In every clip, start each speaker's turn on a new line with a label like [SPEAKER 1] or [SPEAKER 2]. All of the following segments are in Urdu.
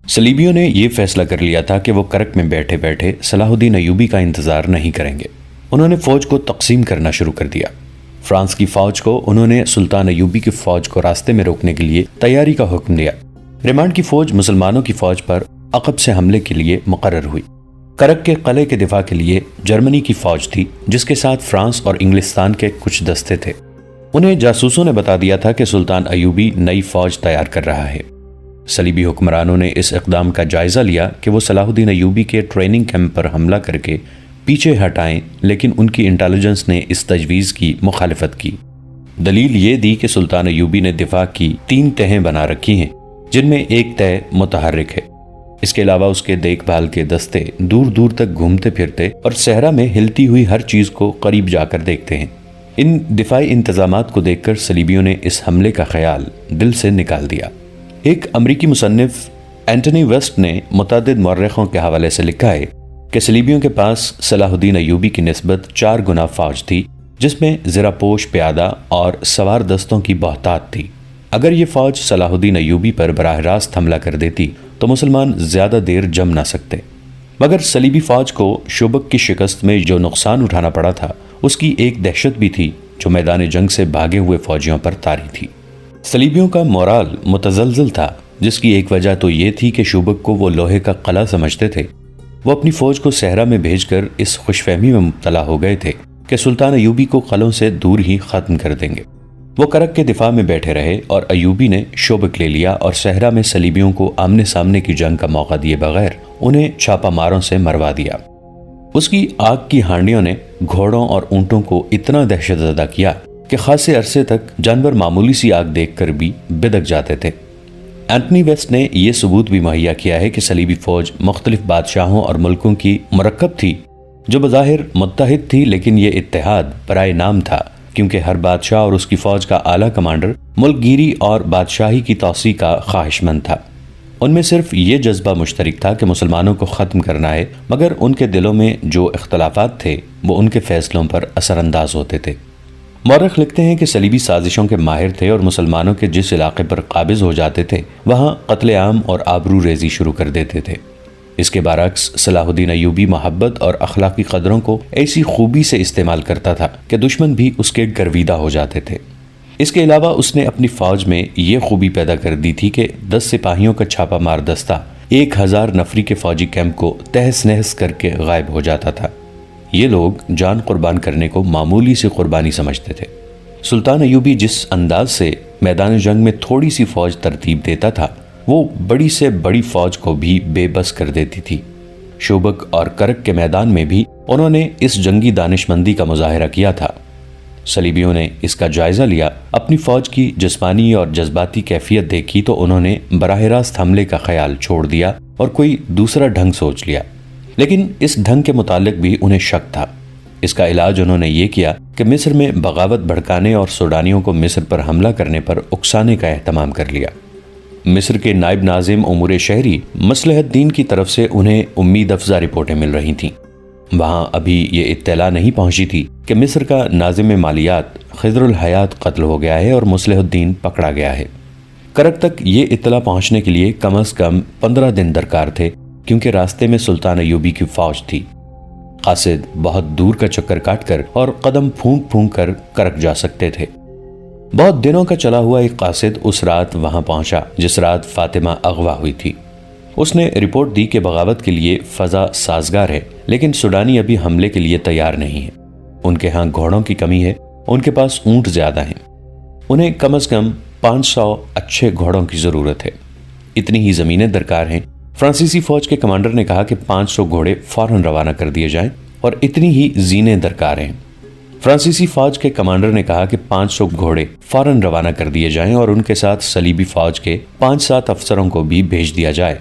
[SPEAKER 1] صلیبیوں نے یہ فیصلہ کر لیا تھا کہ وہ کرک میں بیٹھے بیٹھے صلاح الدین ایوبی کا انتظار نہیں کریں گے۔ انہوں نے فوج کو تقسیم کرنا شروع کر دیا۔ فرانس کی فوج کو انہوں نے سلطان ایوبی کی فوج کو راستے میں روکنے کے لیے تیاری کا حکم دیا۔ ریمانڈ کی فوج مسلمانوں کی فوج پر عقب سے حملے کے لیے مقرر ہوئی۔ کرک کے قلعے کے دفاع کے لیے جرمنی کی فوج تھی، جس کے ساتھ فرانس اور انگلستان کے کچھ دستے تھے۔ انہیں جاسوسوں نے بتا دیا تھا کہ سلطان ایوبی نئی فوج تیار کر رہا ہے۔ صلیبی حکمرانوں نے اس اقدام کا جائزہ لیا کہ وہ صلاح الدین ایوبی کے ٹریننگ کیمپ پر حملہ کر کے پیچھے ہٹائیں، لیکن ان کی انٹیلیجنس نے اس تجویز کی مخالفت کی۔ دلیل یہ دی کہ سلطان ایوبی نے دفاع کی 3 تہیں بنا رکھی ہیں، جن میں ایک تہ متحرک ہے۔ اس کے علاوہ اس کے دیکھ بھال کے دستے دور دور تک گھومتے پھرتے اور صحرا میں ہلتی ہوئی ہر چیز کو قریب جا کر دیکھتے ہیں۔ ان دفاعی انتظامات کو دیکھ کر صلیبیوں نے اس حملے کا خیال دل سے نکال دیا۔ ایک امریکی مصنف اینٹنی ویسٹ نے متعدد مورخوں کے حوالے سے لکھا ہے کہ صلیبیوں کے پاس صلاح الدین ایوبی کی نسبت 4 گنا فوج تھی، جس میں زرہ پوش پیادہ اور سوار دستوں کی بہتات تھی۔ اگر یہ فوج صلاح الدین ایوبی پر براہ راست حملہ کر دیتی تو مسلمان زیادہ دیر جم نہ سکتے، مگر صلیبی فوج کو شوبک کی شکست میں جو نقصان اٹھانا پڑا تھا، اس کی ایک دہشت بھی تھی جو میدان جنگ سے بھاگے ہوئے فوجیوں پر طاری تھی۔ صلیبیوں کا مورال متزلزل تھا، جس کی ایک وجہ تو یہ تھی کہ شوبک کو وہ لوہے کا قلعہ سمجھتے تھے۔ وہ اپنی فوج کو صحرا میں بھیج کر اس خوش فہمی میں مبتلا ہو گئے تھے کہ سلطان ایوبی کو قلعوں سے دور ہی ختم کر دیں گے۔ وہ کرک کے دفاع میں بیٹھے رہے اور ایوبی نے شوبک لے لیا اور صحرا میں صلیبیوں کو آمنے سامنے کی جنگ کا موقع دیے بغیر انہیں چھاپا ماروں سے مروا دیا۔ اس کی آگ کی ہانڈیوں نے گھوڑوں اور اونٹوں کو اتنا دہشت زدہ کیا کہ خاصے عرصے تک جانور معمولی سی آگ دیکھ کر بھی بدک جاتے تھے۔ اینٹنی ویسٹ نے یہ ثبوت بھی مہیا کیا ہے کہ صلیبی فوج مختلف بادشاہوں اور ملکوں کی مرکب تھی، جو بظاہر متحد تھی، لیکن یہ اتحاد برائے نام تھا، کیونکہ ہر بادشاہ اور اس کی فوج کا اعلیٰ کمانڈر ملک گیری اور بادشاہی کی توسیع کا خواہش مند تھا۔ ان میں صرف یہ جذبہ مشترک تھا کہ مسلمانوں کو ختم کرنا ہے، مگر ان کے دلوں میں جو اختلافات تھے وہ ان کے فیصلوں پر اثر انداز ہوتے تھے۔ مورخ لکھتے ہیں کہ صلیبی سازشوں کے ماہر تھے اور مسلمانوں کے جس علاقے پر قابض ہو جاتے تھے وہاں قتل عام اور آبرو ریزی شروع کر دیتے تھے۔ اس کے برعکس صلاح الدین ایوبی محبت اور اخلاقی قدروں کو ایسی خوبی سے استعمال کرتا تھا کہ دشمن بھی اس کے گرویدہ ہو جاتے تھے۔ اس کے علاوہ اس نے اپنی فوج میں یہ خوبی پیدا کر دی تھی کہ 10 سپاہیوں کا چھاپا مار دستہ 1000 نفری کے فوجی کیمپ کو تہس نہس کر کے غائب ہو جاتا تھا۔ یہ لوگ جان قربان کرنے کو معمولی سی قربانی سمجھتے تھے۔ سلطان ایوبی جس انداز سے میدان جنگ میں تھوڑی سی فوج ترتیب دیتا تھا، وہ بڑی سے بڑی فوج کو بھی بے بس کر دیتی تھی۔ شوبک اور کرک کے میدان میں بھی انہوں نے اس جنگی دانش مندی کا مظاہرہ کیا تھا۔ صلیبیوں نے اس کا جائزہ لیا، اپنی فوج کی جسمانی اور جذباتی کیفیت دیکھی تو انہوں نے براہ راست حملے کا خیال چھوڑ دیا اور کوئی دوسرا ڈھنگ سوچ لیا، لیکن اس ڈھنگ کے متعلق بھی انہیں شک تھا۔ اس کا علاج انہوں نے یہ کیا کہ مصر میں بغاوت بھڑکانے اور سوڈانیوں کو مصر پر حملہ کرنے پر اکسانے کا اہتمام کر لیا۔ مصر کے نائب ناظم امور شہری مصلح الدین کی طرف سے انہیں امید افزا رپورٹیں مل رہی تھیں۔ وہاں ابھی یہ اطلاع نہیں پہنچی تھی کہ مصر کا ناظم مالیات خضر الحیات قتل ہو گیا ہے اور مصلح الدین پکڑا گیا ہے۔ کرک تک یہ اطلاع پہنچنے کے لیے کم از کم 15 دن درکار تھے، کیونکہ راستے میں سلطان ایوبی کی فوج تھی۔ قاصد بہت دور کا چکر کاٹ کر اور قدم پھونک پھونک کر کرک جا سکتے تھے۔ بہت دنوں کا چلا ہوا ایک قاصد اس رات وہاں پہنچا جس رات فاطمہ اغوا ہوئی تھی۔ اس نے رپورٹ دی کہ بغاوت کے لیے فضا سازگار ہے، لیکن سوڈانی ابھی حملے کے لیے تیار نہیں ہے۔ ان کے ہاں گھوڑوں کی کمی ہے، ان کے پاس اونٹ زیادہ ہیں۔ انہیں کم از کم 500 اچھے گھوڑوں کی ضرورت ہے۔ اتنی ہی زمینیں درکار ہیں۔ فرانسیسی فوج کے کمانڈر نے کہا کہ 500 گھوڑے فوراً روانہ کر دیے جائیں اور اتنی ہی زینے درکار ہیں۔ فرانسیسی فوج کے کمانڈر نے کہا کہ 500 گھوڑے فوراً روانہ کر دیے جائیں اور ان کے ساتھ صلیبی فوج کے 5-7 افسروں کو بھی بھیج دیا جائے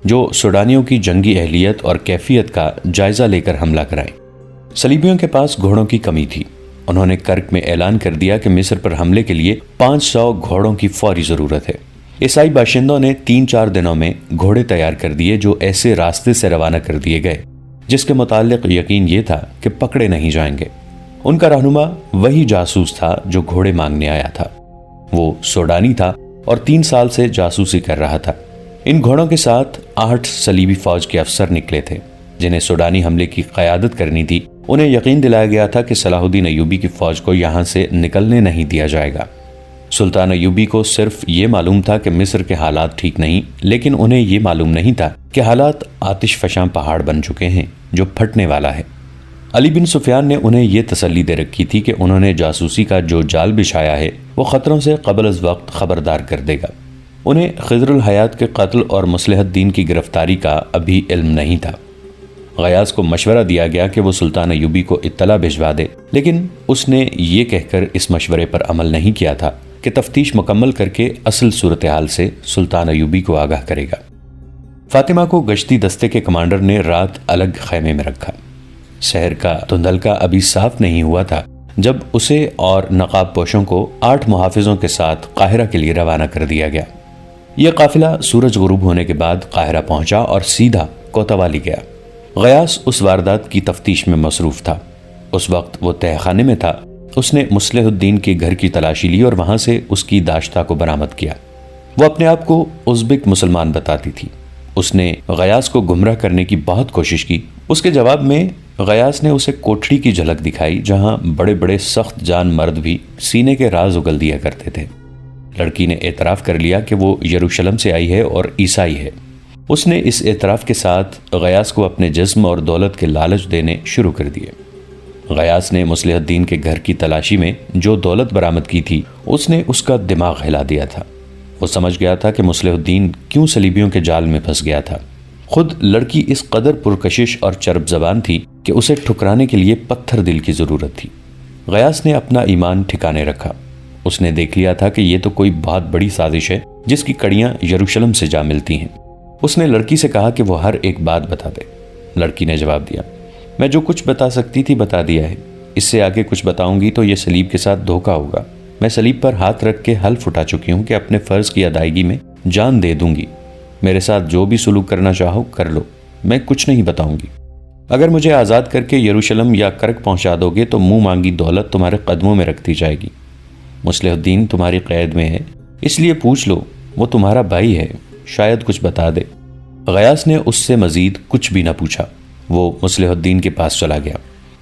[SPEAKER 1] جو سوڈانیوں کی جنگی اہلیت اور کیفیت کا جائزہ لے کر حملہ کرائیں۔ صلیبیوں کے پاس گھوڑوں کی کمی تھی۔ انہوں نے کرک میں اعلان کر دیا کہ مصر پر حملے کے لیے 500 گھوڑوں کی فوری ضرورت ہے۔ عیسائی باشندوں نے 3-4 دنوں میں گھوڑے تیار کر دیے جو ایسے راستے سے روانہ کر دیے گئے جس کے متعلق یقین یہ تھا کہ پکڑے نہیں جائیں گے۔ ان کا رہنما وہی جاسوس تھا جو گھوڑے مانگنے آیا تھا۔ وہ سوڈانی تھا اور 3 سال سے جاسوسی کر رہا تھا۔ ان گھوڑوں کے ساتھ 8 صلیبی فوج کے افسر نکلے تھے جنہیں سوڈانی حملے کی قیادت کرنی تھی۔ انہیں یقین دلایا گیا تھا کہ صلاح الدین ایوبی کی فوج کو یہاں سے نکلنے نہیں دیا جائے گا۔ سلطان ایوبی کو صرف یہ معلوم تھا کہ مصر کے حالات ٹھیک نہیں، لیکن انہیں یہ معلوم نہیں تھا کہ حالات آتش فشاں پہاڑ بن چکے ہیں جو پھٹنے والا ہے۔ علی بن سفیان نے انہیں یہ تسلی دے رکھی تھی کہ انہوں نے جاسوسی کا جو جال بچھایا ہے وہ خطروں سے قبل از وقت خبردار کر دے گا۔ انہیں خضر الحیات کے قتل اور مصلح الدین کی گرفتاری کا ابھی علم نہیں تھا۔ غیاث کو مشورہ دیا گیا کہ وہ سلطان ایوبی کو اطلاع بھجوا دے، لیکن اس نے یہ کہہ کر اس مشورے پر عمل نہیں کیا تھا کہ تفتیش مکمل کر کے اصل صورتحال سے سلطان ایوبی کو آگاہ کرے گا۔ فاطمہ کو گشتی دستے کے کمانڈر نے رات الگ خیمے میں رکھا۔ شہر کا دھندلکا ابھی صاف نہیں ہوا تھا جب اسے اور نقاب پوشوں کو 8 محافظوں کے ساتھ قاہرہ کے لیے روانہ کر دیا گیا۔ یہ قافلہ سورج غروب ہونے کے بعد قاہرہ پہنچا اور سیدھا کوتوالی گیا۔ غیاث اس واردات کی تفتیش میں مصروف تھا۔ اس وقت وہ تہہ خانے میں تھا۔ اس نے مصلح الدین کے گھر کی تلاشی لی اور وہاں سے اس کی داشتہ کو برآمد کیا۔ وہ اپنے آپ کو ازبک مسلمان بتاتی تھی۔ اس نے غیاث کو گمراہ کرنے کی بہت کوشش کی۔ اس کے جواب میں غیاث نے اسے کوٹھڑی کی جھلک دکھائی جہاں بڑے بڑے سخت جان مرد بھی سینے کے راز اگل دیا کرتے تھے۔ لڑکی نے اعتراف کر لیا کہ وہ یروشلم سے آئی ہے اور عیسائی ہے۔ اس نے اس اعتراف کے ساتھ غیاث کو اپنے جسم اور دولت کے لالچ دینے شروع کر دیے۔ غیاث نے مصلح الدین کے گھر کی تلاشی میں جو دولت برآمد کی تھی اس نے اس کا دماغ ہلا دیا تھا۔ وہ سمجھ گیا تھا کہ مصلح الدین کیوں صلیبیوں کے جال میں پھنس گیا تھا۔ خود لڑکی اس قدر پرکشش اور چرب زبان تھی کہ اسے ٹھکرانے کے لیے پتھر دل کی ضرورت تھی۔ غیاث نے اپنا ایمان ٹھکانے رکھا۔ اس نے دیکھ لیا تھا کہ یہ تو کوئی بہت بڑی سازش ہے جس کی کڑیاں یروشلم سے جا ملتی ہیں۔ اس نے لڑکی سے کہا کہ وہ ہر ایک بات بتا دے۔ لڑکی نے جواب دیا، میں جو کچھ بتا سکتی تھی بتا دیا ہے۔ اس سے آگے کچھ بتاؤں گی تو یہ صلیب کے ساتھ دھوکہ ہوگا۔ میں صلیب پر ہاتھ رکھ کے حلف اٹھا چکی ہوں کہ اپنے فرض کی ادائیگی میں جان دے دوں گی۔ میرے ساتھ جو بھی سلوک کرنا چاہو کر لو، میں کچھ نہیں بتاؤں گی۔ اگر مجھے آزاد کر کے یروشلم یا کرک پہنچا دو گے تو منہ مانگی دولت تمہارے قدموں میں رکھ دی جائے گی۔ مصلح الدین تمہاری قید میں ہے، اس لیے پوچھ لو، وہ تمہارا بھائی ہے، شاید کچھ بتا دے۔ غیاث نے اس سے مزید کچھ بھی نہ پوچھا۔ وہ مصلح الدین کے پاس چلا گیا۔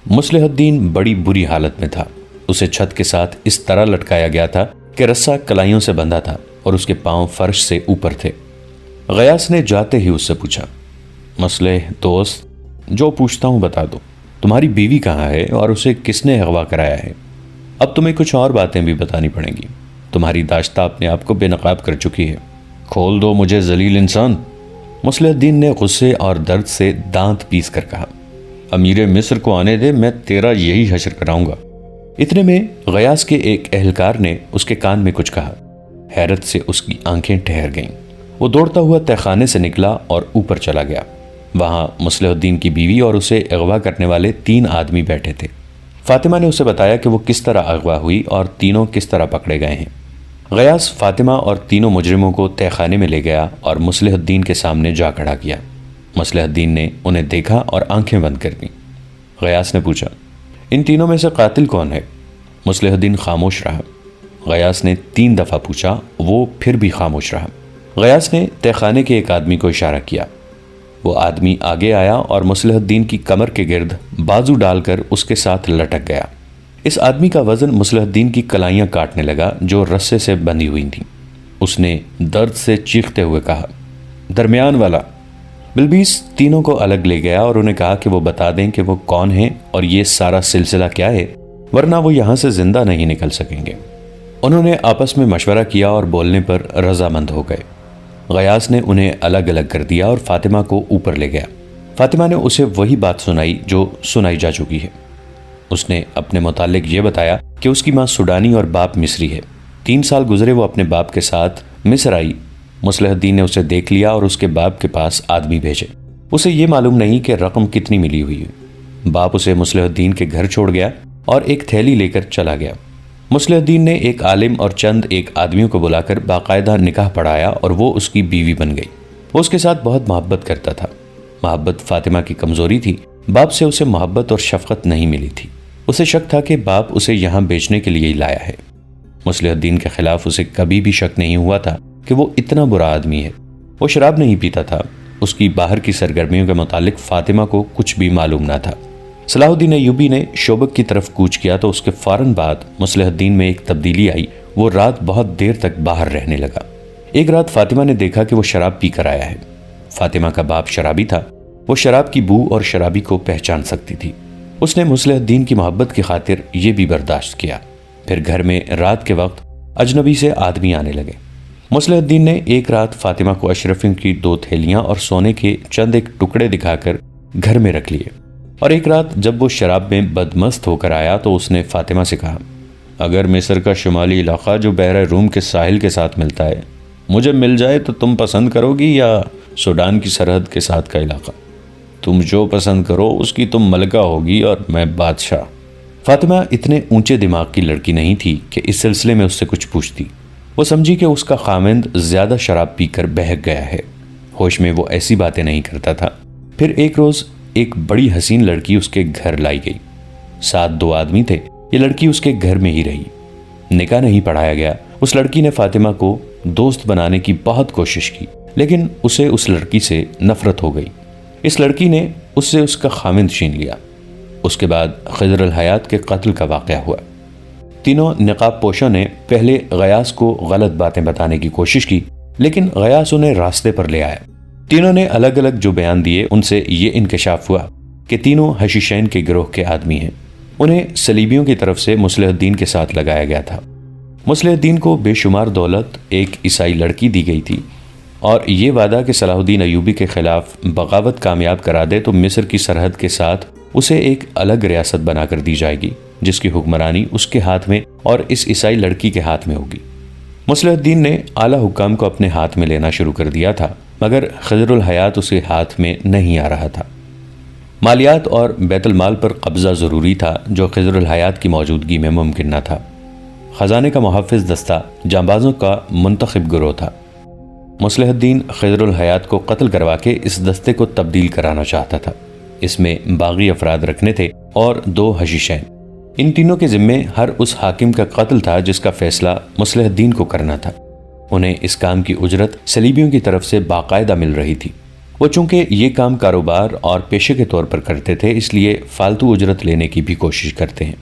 [SPEAKER 1] مصلح الدین بڑی بری حالت میں تھا۔ اسے چھت کے ساتھ اس طرح لٹکایا گیا تھا کہ رسہ کلائیوں سے بندھا تھا اور اس کے پاؤں فرش سے اوپر تھے۔ غیاث نے جاتے ہی اس سے پوچھا، مصلح دوست، جو پوچھتا ہوں بتا دو، تمہاری بیوی کہاں ہے اور اسے کس نے اغوا کرایا ہے؟ اب تمہیں کچھ اور باتیں بھی بتانی پڑیں گی۔ تمہاری داشتہ اپنے آپ کو بے نقاب کر چکی ہے۔ کھول دو مجھے ذلیل انسان۔ مصلح الدین نے غصے اور درد سے دانت پیس کر کہا، امیر مصر کو آنے دے، میں تیرا یہی حشر کراؤں گا۔ اتنے میں غیاث کے ایک اہلکار نے اس کے کان میں کچھ کہا۔ حیرت سے اس کی آنکھیں ٹھہر گئیں۔ وہ دوڑتا ہوا تہہ خانے سے نکلا اور اوپر چلا گیا۔ وہاں مصلح الدین کی بیوی اور اسے اغوا کرنے والے 3 آدمی بیٹھے تھے۔ فاطمہ نے اسے بتایا کہ وہ کس طرح اغوا ہوئی اور تینوں کس طرح پکڑے گئے ہیں۔ غیاث فاطمہ اور تینوں مجرموں کو تہہ خانے میں لے گیا اور مصلح الدین کے سامنے جا کھڑا کیا۔ مصلح الدین نے انہیں دیکھا اور آنکھیں بند کر دیں۔ غیاث نے پوچھا، ان تینوں میں سے قاتل کون ہے؟ مصلح الدین خاموش رہا۔ غیاث نے 3 دفعہ پوچھا، وہ پھر بھی خاموش رہا۔ غیاث نے تہہ خانے کے ایک آدمی کو اشارہ کیا۔ وہ آدمی آگے آیا اور مصلح الدین کی کمر کے گرد بازو ڈال کر اس کے ساتھ لٹک گیا۔ اس آدمی کا وزن مصلح الدین کی کلائیاں کاٹنے لگا جو رسے سے بندھی ہوئی تھیں۔ اس نے درد سے چیختے ہوئے کہا، درمیان والا۔ بلبیس تینوں کو الگ لے گیا اور انہیں کہا کہ وہ بتا دیں کہ وہ کون ہیں اور یہ سارا سلسلہ کیا ہے، ورنہ وہ یہاں سے زندہ نہیں نکل سکیں گے۔ انہوں نے آپس میں مشورہ کیا اور بولنے پر رضامند ہو گئے۔ غیاث نے انہیں الگ الگ کر دیا اور فاطمہ کو اوپر لے گیا۔ فاطمہ نے اسے وہی بات سنائی جو سنائی جا چکی ہے۔ اس نے اپنے متعلق یہ بتایا کہ اس کی ماں سوڈانی اور باپ مصری ہے۔ 3 سال گزرے وہ اپنے باپ کے ساتھ مصر آئی۔ مصلح الدین نے اسے دیکھ لیا اور اس کے باپ کے پاس آدمی بھیجے۔ اسے یہ معلوم نہیں کہ رقم کتنی ملی ہوئی ہے۔ باپ اسے مصلح الدین کے گھر چھوڑ گیا اور ایک تھیلی لے کر چلا گیا۔ مصلح الدین نے ایک عالم اور چند ایک آدمیوں کو بلا کر باقاعدہ نکاح پڑھایا اور وہ اس کی بیوی بن گئی۔ وہ اس کے ساتھ بہت محبت کرتا تھا۔ محبت فاطمہ کی کمزوری تھی۔ باپ سے اسے محبت اور شفقت نہیں ملی تھی۔ اسے شک تھا کہ باپ اسے یہاں بیچنے کے لیے ہی لایا ہے۔ مصلح الدین کے خلاف اسے کبھی بھی شک نہیں ہوا تھا کہ وہ اتنا برا آدمی ہے۔ وہ شراب نہیں پیتا تھا، اس کی باہر کی سرگرمیوں کے متعلق فاطمہ کو کچھ بھی معلوم نہ تھا۔ صلاح الدین ایوبی نے شوبک کی طرف کوچ کیا تو اس کے فوراً بعد مصلح الدین میں ایک تبدیلی آئی، وہ رات بہت دیر تک باہر رہنے لگا۔ ایک رات فاطمہ نے دیکھا کہ وہ شراب پی کر آیا ہے۔ فاطمہ کا باپ شرابی تھا، وہ شراب کی بو اور شرابی کو پہچان سکتی تھی۔ اس نے مصلح الدین کی محبت کی خاطر یہ بھی برداشت کیا۔ پھر گھر میں رات کے وقت اجنبی سے آدمی آنے لگے۔ مصلح الدین نے ایک رات فاطمہ کو اشرفیوں کی 2 تھیلیاں اور سونے کے چند ایک ٹکڑے دکھا کر گھر میں رکھ لیے، اور ایک رات جب وہ شراب میں بدمست ہو کر آیا تو اس نے فاطمہ سے کہا، اگر مصر کا شمالی علاقہ جو بحر روم کے ساحل کے ساتھ ملتا ہے مجھے مل جائے تو تم پسند کرو گی، یا سوڈان کی سرحد کے ساتھ کا علاقہ؟ تم جو پسند کرو اس کی تم ملکہ ہوگی اور میں بادشاہ۔ فاطمہ اتنے اونچے دماغ کی لڑکی نہیں تھی کہ اس سلسلے میں اس سے کچھ پوچھتی۔ وہ سمجھی کہ اس کا خاوند زیادہ شراب پی کر بہک گیا ہے، ہوش میں وہ ایسی باتیں نہیں کرتا تھا۔ پھر ایک روز ایک بڑی حسین لڑکی اس کے گھر لائی گئی، ساتھ 2 آدمی تھے، یہ لڑکی اس کے گھر میں ہی رہی۔ نکاح نہیں پڑھایا گیا۔ اس لڑکی نے فاطمہ کو دوست بنانے کی بہت کوشش کی، لیکن اسے اس لڑکی سے نفرت ہو گئی۔ اس لڑکی نے اس سے اس کا خاوند چھین لیا۔ اس کے بعد خضر الحیات کے قتل کا واقعہ ہوا۔ تینوں نقاب پوشوں نے پہلے غیاث کو غلط باتیں بتانے کی کوشش کی، لیکن غیاث انہیں راستے پر لے آیا۔ تینوں نے الگ الگ جو بیان دیے ان سے یہ انکشاف ہوا کہ تینوں حشیشین کے گروہ کے آدمی ہیں۔ انہیں صلیبیوں کی طرف سے مصلح الدین کے ساتھ لگایا گیا تھا۔ مصلح الدین کو بے شمار دولت، ایک عیسائی لڑکی دی گئی تھی، اور یہ وعدہ کہ صلاح الدین ایوبی کے خلاف بغاوت کامیاب کرا دے تو مصر کی سرحد کے ساتھ اسے ایک الگ ریاست بنا کر دی جائے گی، جس کی حکمرانی اس کے ہاتھ میں اور اس عیسائی لڑکی کے ہاتھ میں ہوگی۔ مصلح الدین نے اعلیٰ حکام کو اپنے ہاتھ میں لینا شروع کر دیا تھا، مگر خضر الحیات اسے ہاتھ میں نہیں آ رہا تھا۔ مالیات اور بیت المال پر قبضہ ضروری تھا، جو خضر الحیات کی موجودگی میں ممکن نہ تھا۔ خزانے کا محافظ دستہ جانبازوں کا منتخب گروہ تھا۔ مصلح الدین خضر الحیات کو قتل کروا کے اس دستے کو تبدیل کرانا چاہتا تھا۔ اس میں باغی افراد رکھنے تھے اور 2 حشیشین۔ ان تینوں کے ذمے ہر اس حاکم کا قتل تھا جس کا فیصلہ مصلح الدین کو کرنا تھا۔ انہیں اس کام کی اجرت صلیبیوں کی طرف سے باقاعدہ مل رہی تھی۔ وہ چونکہ یہ کام کاروبار اور پیشے کے طور پر کرتے تھے، اس لیے فالتو اجرت لینے کی بھی کوشش کرتے ہیں۔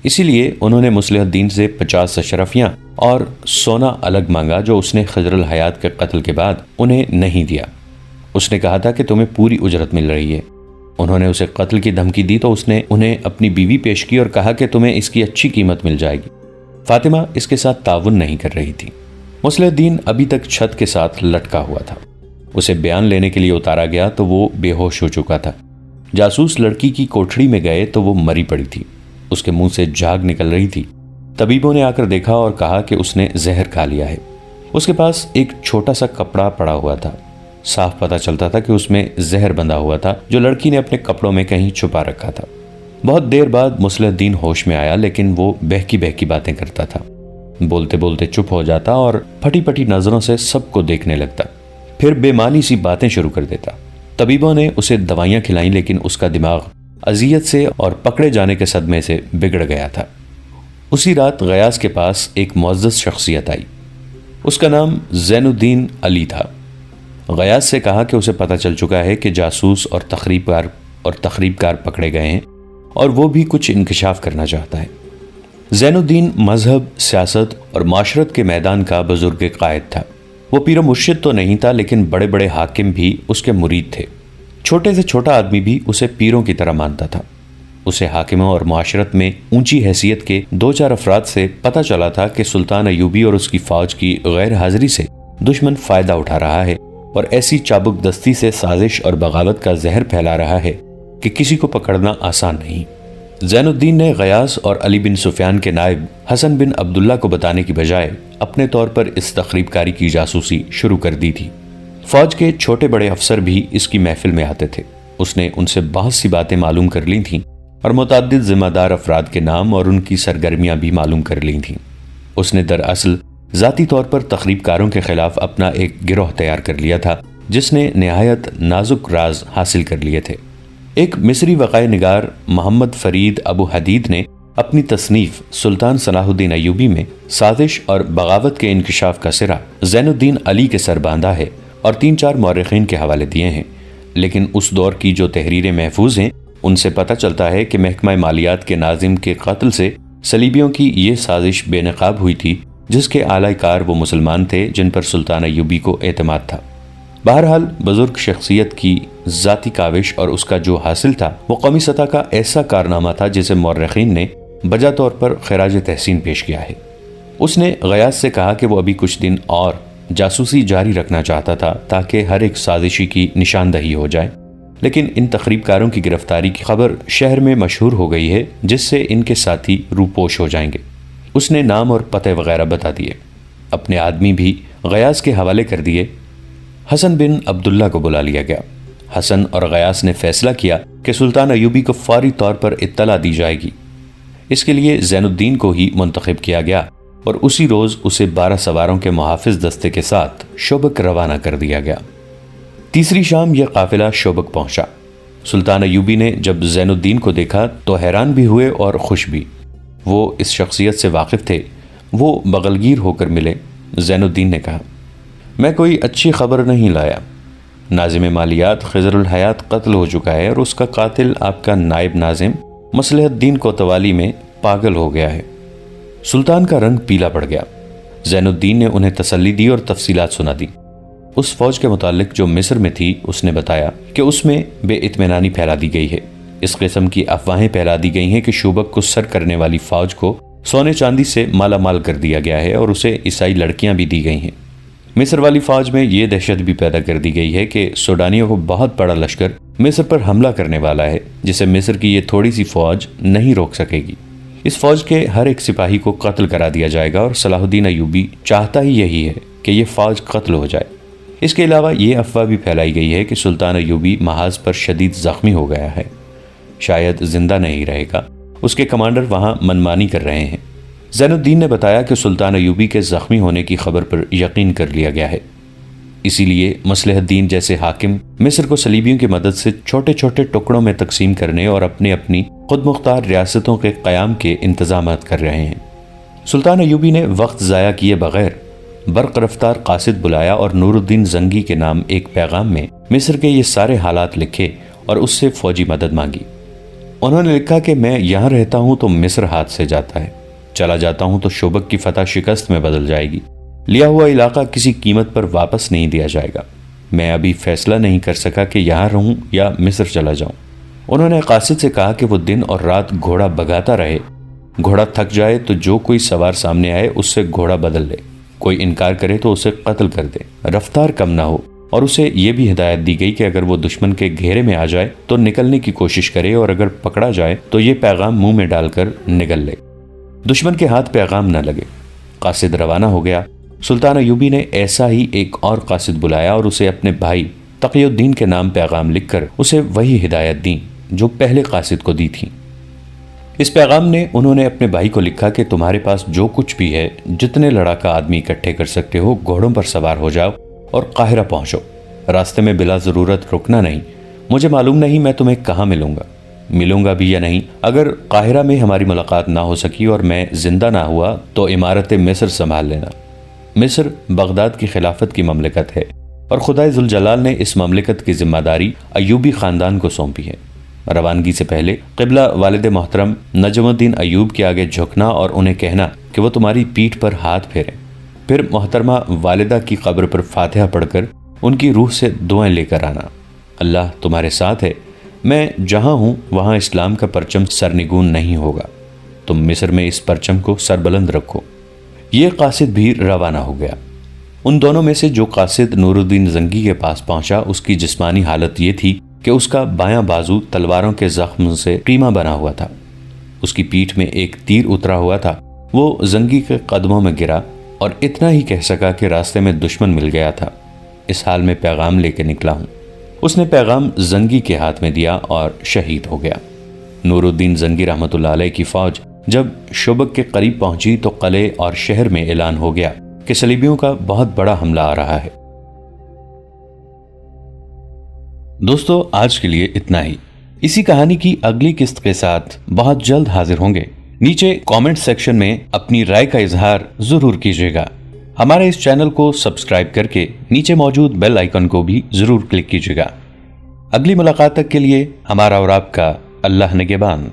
[SPEAKER 1] اسی لیے انہوں نے مصلح الدین سے 50 اشرفیاں اور سونا الگ مانگا، جو اس نے خضر الحیات کے قتل کے بعد انہیں نہیں دیا۔ اس نے کہا تھا کہ تمہیں پوری اجرت مل رہی ہے۔ انہوں نے اسے قتل کی دھمکی دی تو اس نے انہیں اپنی بیوی پیش کی اور کہا کہ تمہیں اس کی اچھی قیمت مل جائے گی۔ فاطمہ اس کے ساتھ تعاون نہیں کر رہی تھی۔ مصلح الدین ابھی تک چھت کے ساتھ لٹکا ہوا تھا۔ اسے بیان لینے کے لیے اتارا گیا تو وہ بے ہوش ہو چکا تھا۔ جاسوس لڑکی کی کوٹھڑی میں گئے تو وہ مری پڑی تھی، اس کے منہ سے جھاگ نکل رہی تھی۔ طبیبوں نے آ کر دیکھا اور کہا کہ اس نے زہر کھا لیا ہے۔ اس کے پاس ایک چھوٹا سا کپڑا پڑا ہوا تھا، صاف پتہ چلتا تھا کہ اس میں زہر بندھا ہوا تھا، جو لڑکی نے اپنے کپڑوں میں کہیں چھپا رکھا تھا۔ بہت دیر بعد مصلح الدین ہوش میں آیا، لیکن وہ بہکی بہکی باتیں کرتا تھا، بولتے بولتے چپ ہو جاتا اور پھٹی پھٹی نظروں سے سب کو دیکھنے لگتا، پھر بے معنی سی باتیں شروع کر دیتا۔ طبیبوں نے اسے دوائیاں کھلائیں، لیکن اس کا دماغ اذیت سے اور پکڑے جانے کے صدمے سے بگڑ گیا تھا۔ اسی رات غیاث کے پاس ایک معزز شخصیت آئی، اس کا نام زین الدین علی تھا۔ غیاث سے کہا کہ اسے پتہ چل چکا ہے کہ جاسوس اور تخریب کار پکڑے گئے ہیں، اور وہ بھی کچھ انکشاف کرنا چاہتا ہے۔ زین الدین مذہب، سیاست اور معاشرت کے میدان کا بزرگ قائد تھا۔ وہ پیر و مرشد تو نہیں تھا، لیکن بڑے بڑے حاکم بھی اس کے مرید تھے۔ چھوٹے سے چھوٹا آدمی بھی اسے پیروں کی طرح مانتا تھا۔ اسے حاکموں اور معاشرت میں اونچی حیثیت کے 2-4 افراد سے پتہ چلا تھا کہ سلطان ایوبی اور اس کی فوج کی غیر حاضری سے دشمن فائدہ اٹھا رہا ہے، اور ایسی چابک دستی سے سازش اور بغاوت کا زہر پھیلا رہا ہے کہ کسی کو پکڑنا آسان نہیں۔ زین الدین نے غیاث اور علی بن سفیان کے نائب حسن بن عبداللہ کو بتانے کی بجائے اپنے طور پر اس تخریب کاری کی جاسوسی شروع کر دی تھی۔ فوج کے چھوٹے بڑے افسر بھی اس کی محفل میں آتے تھے۔ اس نے ان سے بہت سی باتیں معلوم کر لی تھیں، اور متعدد ذمہ دار افراد کے نام اور ان کی سرگرمیاں بھی معلوم کر لی تھیں۔ اس نے دراصل ذاتی طور پر تخریب کاروں کے خلاف اپنا ایک گروہ تیار کر لیا تھا، جس نے نہایت نازک راز حاصل کر لیے تھے۔ ایک مصری وقائع نگار محمد فرید ابو حدید نے اپنی تصنیف سلطان صلاح الدین ایوبی میں سازش اور بغاوت کے انکشاف کا سرا زین الدین علی کے سر باندھا ہے، اور 3-4 مورخین کے حوالے دیے ہیں، لیکن اس دور کی جو تحریریں محفوظ ہیں ان سے پتہ چلتا ہے کہ محکمہ مالیات کے ناظم کے قتل سے صلیبیوں کی یہ سازش بے نقاب ہوئی تھی، جس کے اعلی کار وہ مسلمان تھے جن پر سلطان ایوبی کو اعتماد تھا۔ بہرحال بزرگ شخصیت کی ذاتی کاوش اور اس کا جو حاصل تھا وہ قومی سطح کا ایسا کارنامہ تھا جسے مورخین نے بجا طور پر خراج تحسین پیش کیا ہے۔ اس نے غیاث سے کہا کہ وہ ابھی کچھ دن اور جاسوسی جاری رکھنا چاہتا تھا تاکہ ہر ایک سازشی کی نشاندہی ہو جائے، لیکن ان تخریب کاروں کی گرفتاری کی خبر شہر میں مشہور ہو گئی ہے، جس سے ان کے ساتھی روپوش ہو جائیں گے۔ اس نے نام اور پتے وغیرہ بتا دیے، اپنے آدمی بھی غیاث کے حوالے کر دیے۔ حسن بن عبداللہ کو بلا لیا گیا۔ حسن اور غیاث نے فیصلہ کیا کہ سلطان ایوبی کو فوری طور پر اطلاع دی جائے گی۔ اس کے لیے زین الدین کو ہی منتخب کیا گیا اور اسی روز اسے 12 سواروں کے محافظ دستے کے ساتھ شوبک روانہ کر دیا گیا۔ تیسری شام یہ قافلہ شوبک پہنچا۔ سلطان ایوبی نے جب زین الدین کو دیکھا تو حیران بھی ہوئے اور خوش بھی۔ وہ اس شخصیت سے واقف تھے، وہ بغلگیر ہو کر ملے۔ زین الدین نے کہا، میں کوئی اچھی خبر نہیں لایا۔ ناظم مالیات خضر الحیات قتل ہو چکا ہے اور اس کا قاتل آپ کا نائب ناظم مصلح الدین کوتوالی میں پاگل ہو گیا ہے۔ سلطان کا رنگ پیلا پڑ گیا۔ زین الدین نے انہیں تسلی دی اور تفصیلات سنا دی۔ اس فوج کے متعلق جو مصر میں تھی اس نے بتایا کہ اس میں بے اطمینانی پھیلا دی گئی ہے۔ اس قسم کی افواہیں پھیلا دی گئی ہیں کہ شوبک کو سر کرنے والی فوج کو سونے چاندی سے مالا مال کر دیا گیا ہے اور اسے عیسائی لڑکیاں بھی دی گئی ہیں۔ مصر والی فوج میں یہ دہشت بھی پیدا کر دی گئی ہے کہ سوڈانیوں کو بہت بڑا لشکر مصر پر حملہ کرنے والا ہے، جسے مصر کی یہ تھوڑی سی فوج نہیں روک سکے گی۔ اس فوج کے ہر ایک سپاہی کو قتل کرا دیا جائے گا اور صلاح الدین ایوبی چاہتا ہی یہی ہے کہ یہ فوج قتل ہو جائے۔ اس کے علاوہ یہ افواہ بھی پھیلائی گئی ہے کہ سلطان ایوبی محاذ پر شدید زخمی ہو گیا ہے، شاید زندہ نہیں رہے گا، اس کے کمانڈر وہاں منمانی کر رہے ہیں۔ زین الدین نے بتایا کہ سلطان ایوبی کے زخمی ہونے کی خبر پر یقین کر لیا گیا ہے، اسی لیے مصلح الدین جیسے حاکم مصر کو صلیبیوں کی مدد سے چھوٹے چھوٹے ٹکڑوں میں تقسیم کرنے اور اپنی خود مختار ریاستوں کے قیام کے انتظامات کر رہے ہیں۔ سلطان ایوبی نے وقت ضائع کیے بغیر برق رفتار قاصد بلایا اور نور الدین زنگی کے نام ایک پیغام میں مصر کے یہ سارے حالات لکھے اور اس سے فوجی مدد مانگی۔ انہوں نے لکھا کہ میں یہاں رہتا ہوں تو مصر ہاتھ سے جاتا ہے، چلا جاتا ہوں تو شوبک کی فتح شکست میں بدل جائے گی، لیا ہوا علاقہ کسی قیمت پر واپس نہیں دیا جائے گا۔ میں ابھی فیصلہ نہیں کر سکا کہ یہاں رہوں یا مصر چلا جاؤں۔ انہوں نے قاصد سے کہا کہ وہ دن اور رات گھوڑا بگاتا رہے، گھوڑا تھک جائے تو جو کوئی سوار سامنے آئے اس سے گھوڑا بدل لے، کوئی انکار کرے تو اسے قتل کر دے، رفتار کم نہ ہو، اور اسے یہ بھی ہدایت دی گئی کہ اگر وہ دشمن کے گھیرے میں آ جائے تو نکلنے کی کوشش کرے اور اگر پکڑا جائے تو یہ پیغام منہ میں ڈال کر نگل لے، دشمن کے ہاتھ پیغام نہ لگے۔ قاصد روانہ ہو گیا۔ سلطان ایوبی نے ایسا ہی ایک اور قاصد بلایا اور اسے اپنے بھائی تقی الدین کے نام پیغام لکھ کر اسے وہی ہدایت دیں جو پہلے قاصد کو دی تھی۔ اس پیغام نے انہوں نے اپنے بھائی کو لکھا کہ تمہارے پاس جو کچھ بھی ہے، جتنے لڑاکا آدمی اکٹھے کر سکتے ہو، گھوڑوں پر سوار ہو جاؤ اور قاہرہ پہنچو۔ راستے میں بلا ضرورت رکنا نہیں۔ مجھے معلوم نہیں میں تمہیں کہاں ملوں گا بھی یا نہیں۔ اگر قاہرہ میں ہماری ملاقات نہ ہو سکی اور میں زندہ نہ ہوا تو عمارت مصر سنبھال لینا۔ مصر بغداد کی خلافت کی مملکت ہے اور خدائے ذوالجلال نے اس مملکت کی ذمہ داری ایوبی خاندان کو سونپی ہے۔ روانگی سے پہلے قبلہ والد محترم نجم الدین ایوب کے آگے جھکنا اور انہیں کہنا کہ وہ تمہاری پیٹھ پر ہاتھ پھیریں، پھر محترمہ والدہ کی قبر پر فاتحہ پڑھ کر ان کی روح سے دعائیں لے کر آنا۔ اللہ تمہارے ساتھ ہے، میں جہاں ہوں وہاں اسلام کا پرچم سرنگون نہیں ہوگا، تم مصر میں اس پرچم کو سربلند رکھو۔ یہ قاصد بھی روانہ ہو گیا۔ ان دونوں میں سے جو قاصد نور الدین زنگی کے پاس پہنچا اس کی جسمانی حالت یہ تھی کہ اس کا بایاں بازو تلواروں کے زخم سے قیمہ بنا ہوا تھا، اس کی پیٹھ میں ایک تیر اترا ہوا تھا۔ وہ زنگی کے قدموں میں گرا اور اتنا ہی کہہ سکا کہ راستے میں دشمن مل گیا تھا، اس حال میں پیغام لے کے نکلا ہوں۔ اس نے پیغام زنگی کے ہاتھ میں دیا اور شہید ہو گیا۔ نور الدین زنگی رحمۃ اللہ علیہ کی فوج جب شوبک کے قریب پہنچی تو قلعے اور شہر میں اعلان ہو گیا کہ صلیبیوں کا بہت بڑا حملہ آ رہا ہے۔ دوستو آج کے لیے اتنا ہی۔ اسی کہانی کی اگلی قسط کے ساتھ بہت جلد حاضر ہوں گے۔ نیچے کامنٹ سیکشن میں اپنی رائے کا اظہار ضرور کیجیے گا۔ ہمارے اس چینل کو سبسکرائب کر کے نیچے موجود بیل آئیکن کو بھی ضرور کلک کیجیے گا۔ اگلی ملاقات تک کے لیے ہمارا اور آپ کا اللہ نگہبان۔